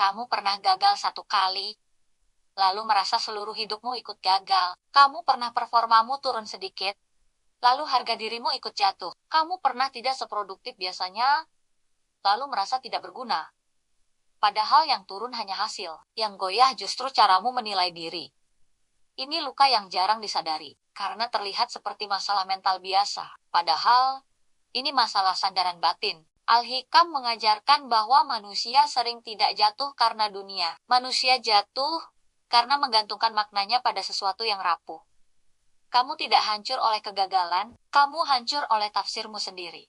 kamu pernah gagal satu kali, lalu merasa seluruh hidupmu ikut gagal. Kamu pernah performamu turun sedikit, lalu harga dirimu ikut jatuh. Kamu pernah tidak seproduktif biasanya, lalu merasa tidak berguna. Padahal yang turun hanya hasil, yang goyah justru caramu menilai diri. Ini luka yang jarang disadari, karena terlihat seperti masalah mental biasa. Padahal, ini masalah sandaran batin. Al-Hikam mengajarkan bahwa manusia sering tidak jatuh karena dunia. Manusia jatuh karena menggantungkan maknanya pada sesuatu yang rapuh. Kamu tidak hancur oleh kegagalan, kamu hancur oleh tafsirmu sendiri.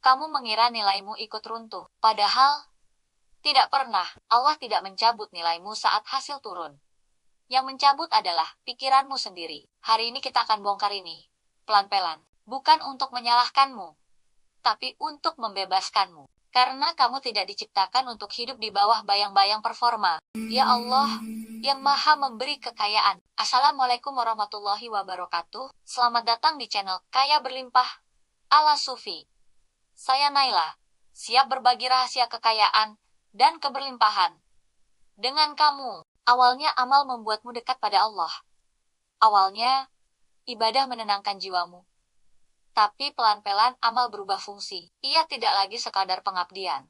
Kamu mengira nilaimu ikut runtuh, padahal tidak pernah. Allah tidak mencabut nilaimu saat hasil turun. Yang mencabut adalah pikiranmu sendiri. Hari ini kita akan bongkar ini, pelan-pelan. Bukan untuk menyalahkanmu, tapi untuk membebaskanmu. Karena kamu tidak diciptakan untuk hidup di bawah bayang-bayang performa. Ya Allah, yang maha memberi kekayaan. Assalamualaikum warahmatullahi wabarakatuh. Selamat datang di channel Kaya Berlimpah ala Sufi. Saya Naila, siap berbagi rahasia kekayaan dan keberlimpahan dengan kamu. Awalnya amal membuatmu dekat pada Allah. Awalnya, ibadah menenangkan jiwamu. Tapi pelan-pelan amal berubah fungsi. Ia tidak lagi sekadar pengabdian.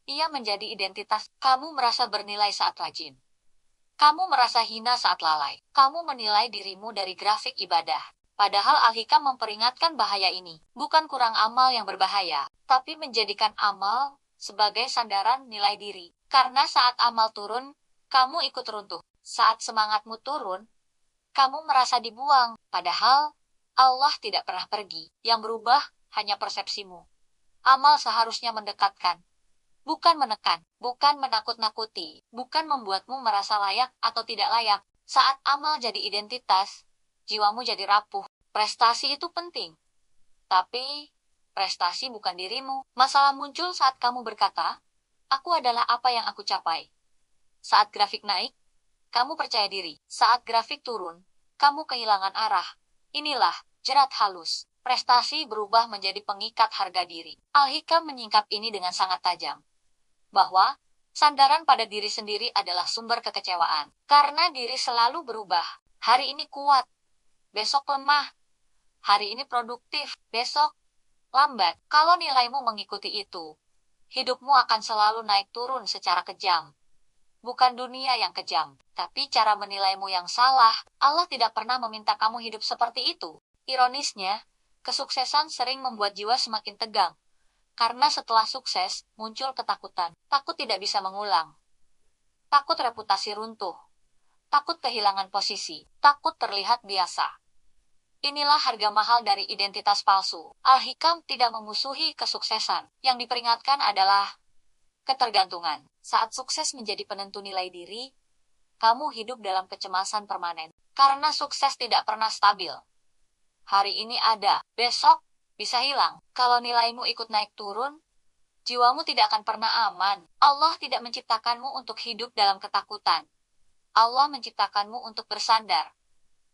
Ia menjadi identitas. Kamu merasa bernilai saat rajin. Kamu merasa hina saat lalai. Kamu menilai dirimu dari grafik ibadah. Padahal Al-Hikam memperingatkan bahaya ini. Bukan kurang amal yang berbahaya, tapi menjadikan amal sebagai sandaran nilai diri. Karena saat amal turun, kamu ikut runtuh. Saat semangatmu turun, kamu merasa dibuang. Padahal, Allah tidak pernah pergi. Yang berubah hanya persepsimu. Amal seharusnya mendekatkan, bukan menekan, bukan menakut-nakuti, bukan membuatmu merasa layak atau tidak layak. Saat amal jadi identitas, jiwamu jadi rapuh. Prestasi itu penting. Tapi, prestasi bukan dirimu. Masalah muncul saat kamu berkata, aku adalah apa yang aku capai. Saat grafik naik, kamu percaya diri. Saat grafik turun, kamu kehilangan arah. Inilah jerat halus. Prestasi berubah menjadi pengikat harga diri. Al-Hikam menyingkap ini dengan sangat tajam. Bahwa, sandaran pada diri sendiri adalah sumber kekecewaan. Karena diri selalu berubah. Hari ini kuat, besok lemah. Hari ini produktif, besok lambat. Kalau nilaimu mengikuti itu, hidupmu akan selalu naik turun secara kejam. Bukan dunia yang kejam, tapi cara menilaimu yang salah. Allah tidak pernah meminta kamu hidup seperti itu. Ironisnya, kesuksesan sering membuat jiwa semakin tegang. Karena setelah sukses, muncul ketakutan. Takut tidak bisa mengulang. Takut reputasi runtuh. Takut kehilangan posisi. Takut terlihat biasa. Inilah harga mahal dari identitas palsu. Al-Hikam tidak memusuhi kesuksesan. Yang diperingatkan adalah ketergantungan. Saat sukses menjadi penentu nilai diri, kamu hidup dalam kecemasan permanen. Karena sukses tidak pernah stabil. Hari ini ada, besok bisa hilang. Kalau nilaimu ikut naik turun, jiwamu tidak akan pernah aman. Allah tidak menciptakanmu untuk hidup dalam ketakutan. Allah menciptakanmu untuk bersandar,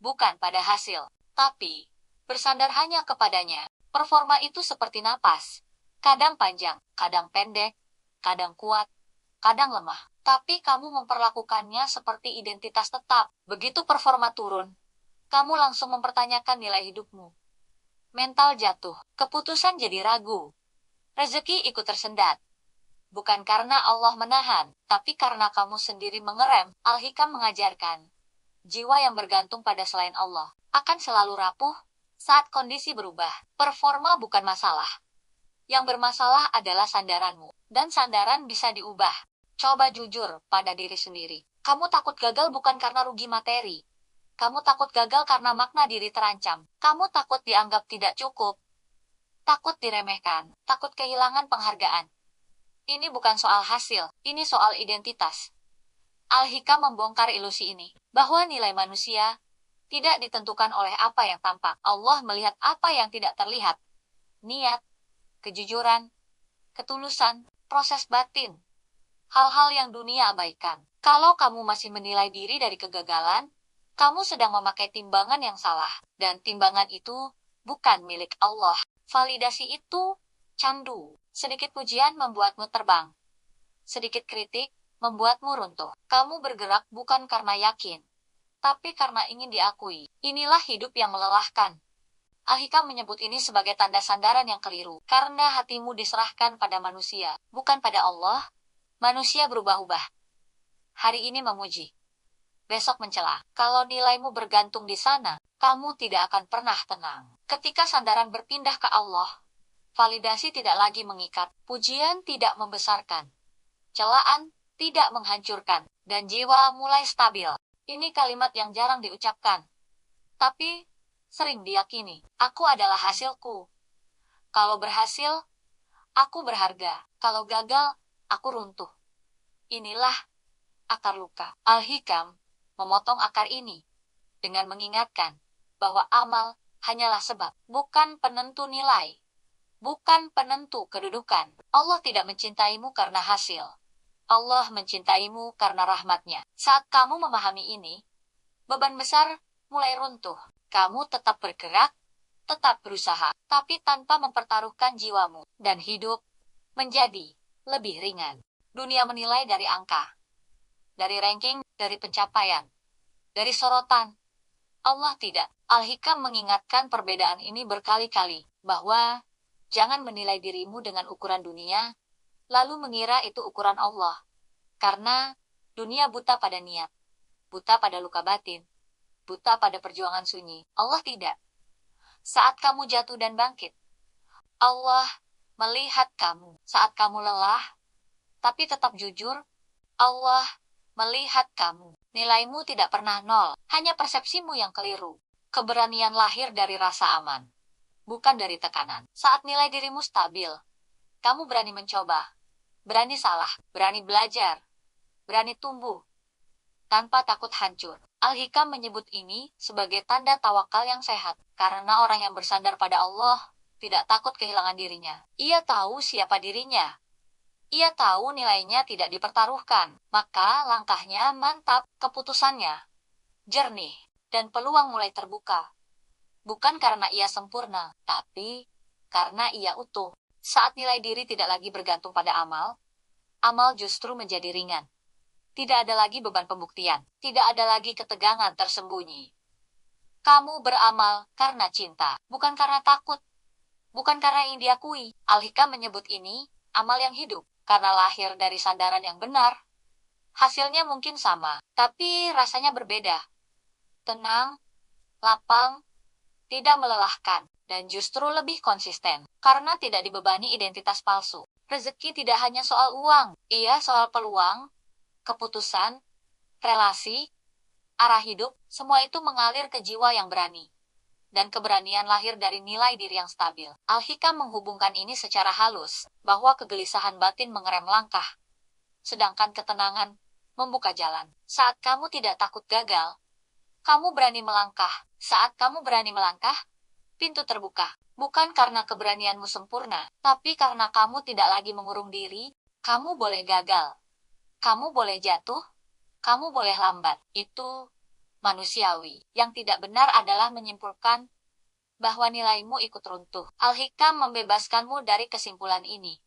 bukan pada hasil, tapi bersandar hanya kepadanya. Performa itu seperti napas. Kadang panjang, kadang pendek, kadang kuat, kadang lemah. Tapi kamu memperlakukannya seperti identitas tetap. Begitu performa turun, kamu langsung mempertanyakan nilai hidupmu. Mental jatuh, keputusan jadi ragu. Rezeki ikut tersendat. Bukan karena Allah menahan, tapi karena kamu sendiri mengerem. Al-Hikam mengajarkan, jiwa yang bergantung pada selain Allah akan selalu rapuh saat kondisi berubah. Performa bukan masalah. Yang bermasalah adalah sandaranmu. Dan sandaran bisa diubah. Coba jujur pada diri sendiri. Kamu takut gagal bukan karena rugi materi. Kamu takut gagal karena makna diri terancam. Kamu takut dianggap tidak cukup. Takut diremehkan. Takut kehilangan penghargaan. Ini bukan soal hasil. Ini soal identitas. Al-Hikam membongkar ilusi ini. Bahwa nilai manusia tidak ditentukan oleh apa yang tampak. Allah melihat apa yang tidak terlihat. Niat, kejujuran, ketulusan, proses batin. Hal-hal yang dunia abaikan. Kalau kamu masih menilai diri dari kegagalan, kamu sedang memakai timbangan yang salah. Dan timbangan itu bukan milik Allah. Validasi itu candu. Sedikit pujian membuatmu terbang. Sedikit kritik membuatmu runtuh. Kamu bergerak bukan karena yakin, tapi karena ingin diakui. Inilah hidup yang melelahkan. Al-Hikam menyebut ini sebagai tanda sandaran yang keliru. Karena hatimu diserahkan pada manusia, bukan pada Allah, manusia berubah-ubah. Hari ini memuji, besok mencela. Kalau nilaimu bergantung di sana, kamu tidak akan pernah tenang. Ketika sandaran berpindah ke Allah, validasi tidak lagi mengikat, pujian tidak membesarkan, celaan tidak menghancurkan, dan jiwa mulai stabil. Ini kalimat yang jarang diucapkan, tapi sering diyakini. Aku adalah hasilku. Kalau berhasil, aku berharga. Kalau gagal, aku runtuh. Inilah akar luka. Al-Hikam memotong akar ini dengan mengingatkan bahwa amal hanyalah sebab, bukan penentu nilai, bukan penentu kedudukan. Allah tidak mencintaimu karena hasil. Allah mencintaimu karena rahmat-Nya. Saat kamu memahami ini, beban besar mulai runtuh. Kamu tetap bergerak, tetap berusaha, tapi tanpa mempertaruhkan jiwamu, dan hidup menjadi lebih ringan. Dunia menilai dari angka, dari ranking, dari pencapaian, dari sorotan. Allah tidak. Al-Hikam mengingatkan perbedaan ini berkali-kali, bahwa jangan menilai dirimu dengan ukuran dunia, lalu mengira itu ukuran Allah. Karena dunia buta pada niat, buta pada luka batin, buta pada perjuangan sunyi. Allah tidak. Saat kamu jatuh dan bangkit, Allah melihat kamu. Saat kamu lelah, tapi tetap jujur, Allah melihat kamu. Nilaimu tidak pernah nol, hanya persepsimu yang keliru. Keberanian lahir dari rasa aman, bukan dari tekanan. Saat nilai dirimu stabil, kamu berani mencoba, berani salah, berani belajar, berani tumbuh, tanpa takut hancur. Al-Hikam menyebut ini sebagai tanda tawakal yang sehat, karena orang yang bersandar pada Allah tidak takut kehilangan dirinya. Ia tahu siapa dirinya. Ia tahu nilainya tidak dipertaruhkan, maka langkahnya mantap, keputusannya jernih, dan peluang mulai terbuka. Bukan karena ia sempurna, tapi karena ia utuh. Saat nilai diri tidak lagi bergantung pada amal, amal justru menjadi ringan. Tidak ada lagi beban pembuktian, tidak ada lagi ketegangan tersembunyi. Kamu beramal karena cinta, bukan karena takut, bukan karena ingin diakui. Al-Hikam menyebut ini amal yang hidup, karena lahir dari sandaran yang benar. Hasilnya mungkin sama, tapi rasanya berbeda. Tenang, lapang, tidak melelahkan, dan justru lebih konsisten, karena tidak dibebani identitas palsu. Rezeki tidak hanya soal uang, ia soal peluang, keputusan, relasi, arah hidup, semua itu mengalir ke jiwa yang berani. Dan keberanian lahir dari nilai diri yang stabil. Al-Hikam menghubungkan ini secara halus, bahwa kegelisahan batin mengerem langkah, sedangkan ketenangan membuka jalan. Saat kamu tidak takut gagal, kamu berani melangkah. Saat kamu berani melangkah, pintu terbuka. Bukan karena keberanianmu sempurna, tapi karena kamu tidak lagi mengurung diri. Kamu boleh gagal, kamu boleh jatuh, kamu boleh lambat. Itu manusiawi. Yang tidak benar adalah menyimpulkan bahwa nilaimu ikut runtuh. Al-Hikam membebaskanmu dari kesimpulan ini.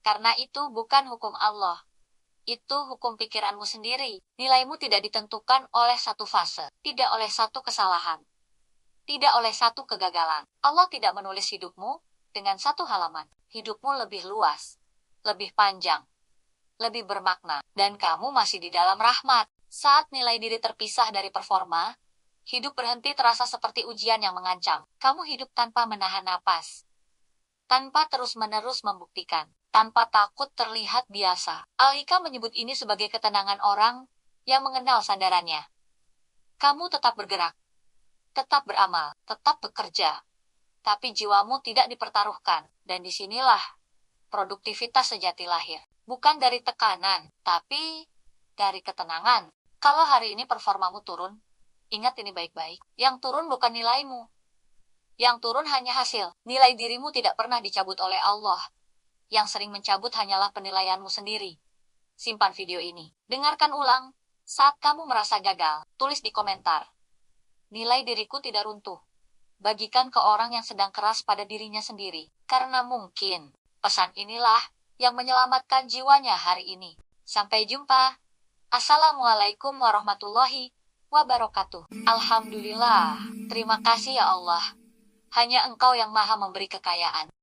Karena itu bukan hukum Allah. Itu hukum pikiranmu sendiri. Nilaimu tidak ditentukan oleh satu fase, tidak oleh satu kesalahan, tidak oleh satu kegagalan. Allah tidak menulis hidupmu dengan satu halaman. Hidupmu lebih luas, lebih panjang, lebih bermakna, dan kamu masih di dalam rahmat. Saat nilai diri terpisah dari performa, hidup berhenti terasa seperti ujian yang mengancam. Kamu hidup tanpa menahan napas, tanpa terus-menerus membuktikan, tanpa takut terlihat biasa. Al-Hikam menyebut ini sebagai ketenangan orang yang mengenal sandarannya. Kamu tetap bergerak, tetap beramal, tetap bekerja, tapi jiwamu tidak dipertaruhkan, dan disinilah produktivitas sejati lahir. Bukan dari tekanan, tapi dari ketenangan. Kalau hari ini performamu turun, ingat ini baik-baik. Yang turun bukan nilaimu. Yang turun hanya hasil. Nilai dirimu tidak pernah dicabut oleh Allah. Yang sering mencabut hanyalah penilaianmu sendiri. Simpan video ini. Dengarkan ulang. Saat kamu merasa gagal, tulis di komentar. Nilai diriku tidak runtuh. Bagikan ke orang yang sedang keras pada dirinya sendiri. Karena mungkin pesan inilah yang menyelamatkan jiwanya hari ini. Sampai jumpa. Assalamualaikum warahmatullahi wabarakatuh. Alhamdulillah. Terima kasih ya Allah. Hanya Engkau yang maha memberi kekayaan.